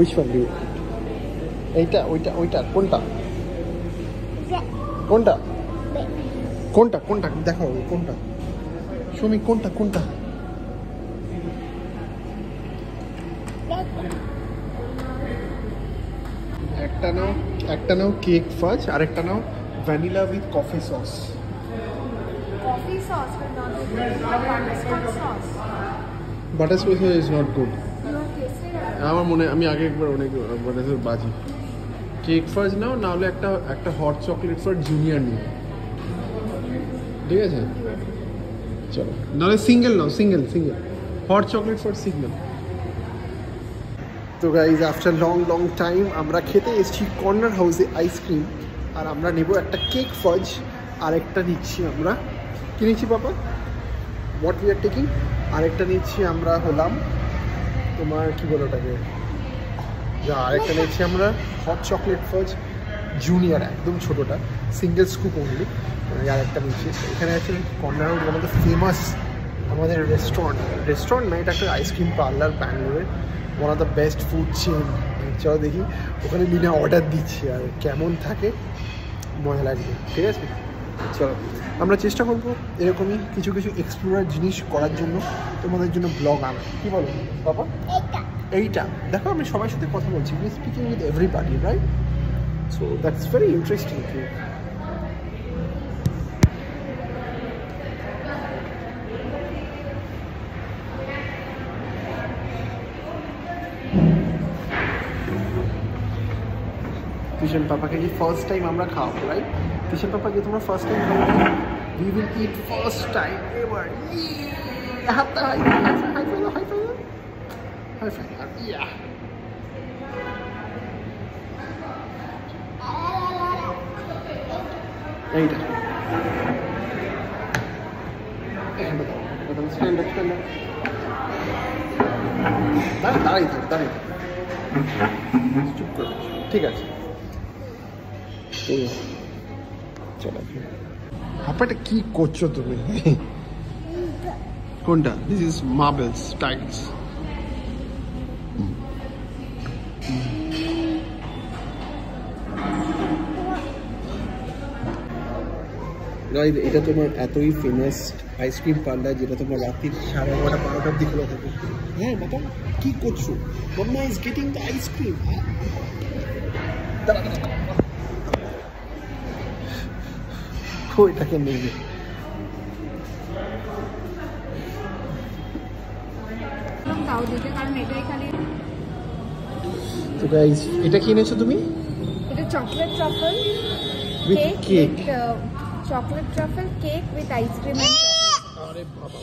which one do you এইটা ওইটা ওইটা কোনটা কোনটা কোনটা কোনটা দেখো কোনটা সুমি কোনটা কোনটা একটা নাও কেক ফাজ আর একটা now vanilla with coffee sauce Coffee sauce will not be good. Butterscotch sauce. Butterscotch is not good. You have tasted it? আমার মনে আমি আগে একবার অনেক বাজি কেক ফাজ নাও না হলে একটা হট চকলেট ফর জুনিয়র নিও ঠিক আছে চলো নাহলে single now single hot chocolate for single তো গাইজ আফটার লং টাইম আমরা খেতে এসেছি কর্নার হাউসে আইসক্রিম আর আমরা নেব একটা কেক ফাজ আর একটা নিচ্ছি আমরা কি নিচ্ছি পাপা হোয়াট উই আর টেকিং আরেকটা নিচ্ছি আমরা হলাম তোমার কি বলো ওটাকে আরেকটা নিচ্ছি আমরা হট চকলেট ফাজ জুনিয়র একদম ছোটোটা সিঙ্গেল স্কুপ অনলি আরেকটা নিচ্ছি এখানে আছে কর্নার হাউস আমাদের ফেমাস আমাদের রেস্টুরেন্ট না এটা একটা আইসক্রিম পার্লার ব্যাঙ্গালোরের one of the best food chain চলো দেখি ওখানে নিয়ে অর্ডার দিচ্ছি আর কেমন থাকে মজা লাগবে ঠিক আছে চলো আমরা চেষ্টা করবো এরকমই কিছু এক্সপ্লোরার জিনিস করার জন্য তোমাদের জন্য ব্লগ আনা কী বলো বাবা এইটা দেখো আমি সবার সাথে কথা বলছি we speaking with everybody right so that's very interesting Tishan Papa ke first time আমরা খাওয়াবো রাইট Tishan Papa ke তোমরা ফার্স্ট টাইম খাওয়াবো we will eat first time ever হাতটা হাই yeah এইটা স্ট্যান্ড দাঁড়াই চুপ করে ঠিক আছে তো চলো হাপাটা কি করছো তুমি কোনটা দিস ইজ মার্বেলস টাইলস এটা তোমার এতই ফেমাস আইসক্রিম পার্লার যেটা তোমার রাত্রির 11:30-12টার দিকে খোলা থাকে হ্যাঁ বাবা কি করছো mamma is getting the ice cream এটাকে নেবে তো গাইস এটা কি এনেছো তুমি এটা chocolate truffle cake chocolate truffle cake with ice cream and chocolate আরে বাবা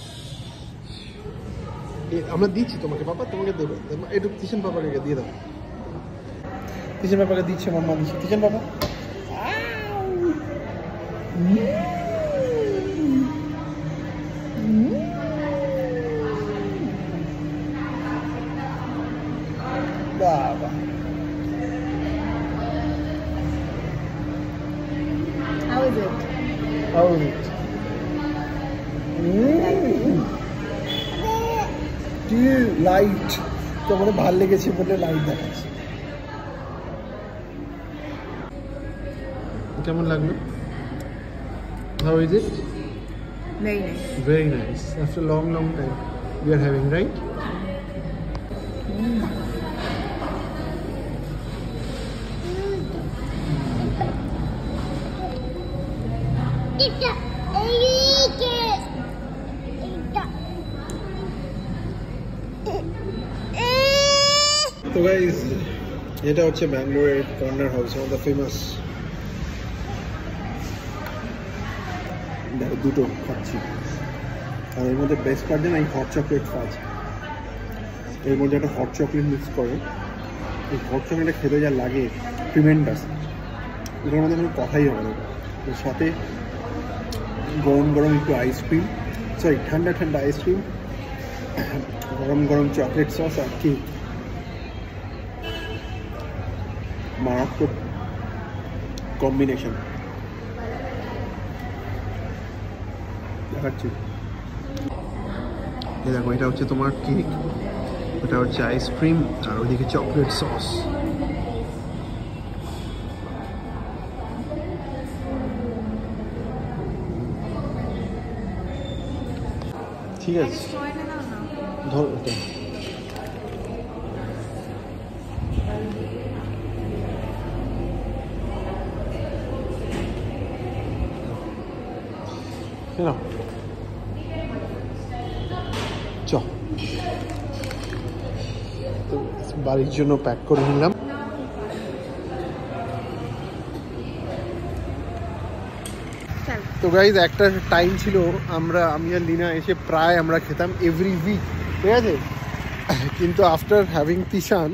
আমরা দিচ্ছি তোমাকে বাবা তোমাকে দেবে একটু কিষেন বাবাকে দিয়ে দাও কিষেন বাবাকে দিচ্ছে মাম্মা দিচ্ছে কিষেন বাবা বাবা How is it? How is it? Light তোমার ভালো লেগেছে বলে লাইট দেখাচ্ছে কেমন লাগলো How is it? Very nice. Very nice. After a long time we are having, right? তো গাইস এটা হচ্ছে ব্যাঙ্গালোরের corner house one of the famous দুটো খাচ্ছি আর এর মধ্যে বেস্ট পার্ট দেন এই হট চকলেট ফাজ এর মধ্যে একটা হট চকলেট মিক্স করে এই হট চকলেটটা খেতে যা লাগে ট্রিমেন্ডাস এটার মধ্যে কোনো কথাই হবে না এর সাথে গরম একটু আইসক্রিম সরি ঠান্ডা আইসক্রিম গরম চকলেট সস আর কেক মারাত্মক কম্বিনেশন দেখাচ্ছি দেখো এটা হচ্ছে তোমার কেক এটা হচ্ছে আইসক্রিম আর ওইদিকে চকলেট সস। ঠিক আছে, ধর ওটা। চ তো বাড়ির জন্য প্যাক করে নিলাম। তো গাইজ একটা টাইম ছিল আমি আর লিনা এসে প্রায় আমরা খেতাম এভরি উইক, ঠিক আছে? কিন্তু আফটার হ্যাভিং তিশান,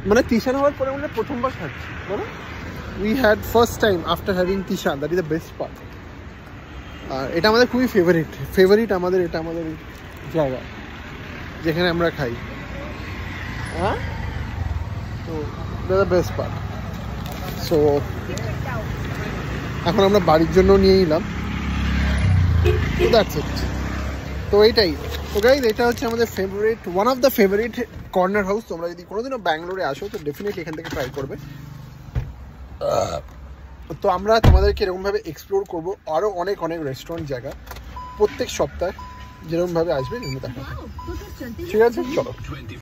মানে তিশান হওয়ার পরে আমরা প্রথমবার খাচ্ছি, বলো? We had first time after having তিশান, that is the best part. আর এটা আমাদের খুবই ফেভারিট আমাদের, এটা আমাদের জায়গা যেখানে আমরা খাই। হ্যাঁ, তো that the best part. So এখন আমরা বাড়ির জন্য নিয়ে নিলাম, তো দ্যাটস ইট। তো এইটাই। তো গাইজ এটা হচ্ছে আমাদের favourite, one of the favourite corner house. তোমরা যদি কোনোদিনও ব্যাঙ্গালোরে আসো তো ডেফিনেটলি এখান থেকে ট্রাই করবে। তো আমরা তোমাদেরকে এরকমভাবে এক্সপ্লোর করবো আরও অনেক রেস্টুরেন্ট জায়গা প্রত্যেক সপ্তাহে, যেরকমভাবে আসবে এরকম দেখা। ঠিক আছে, চলো।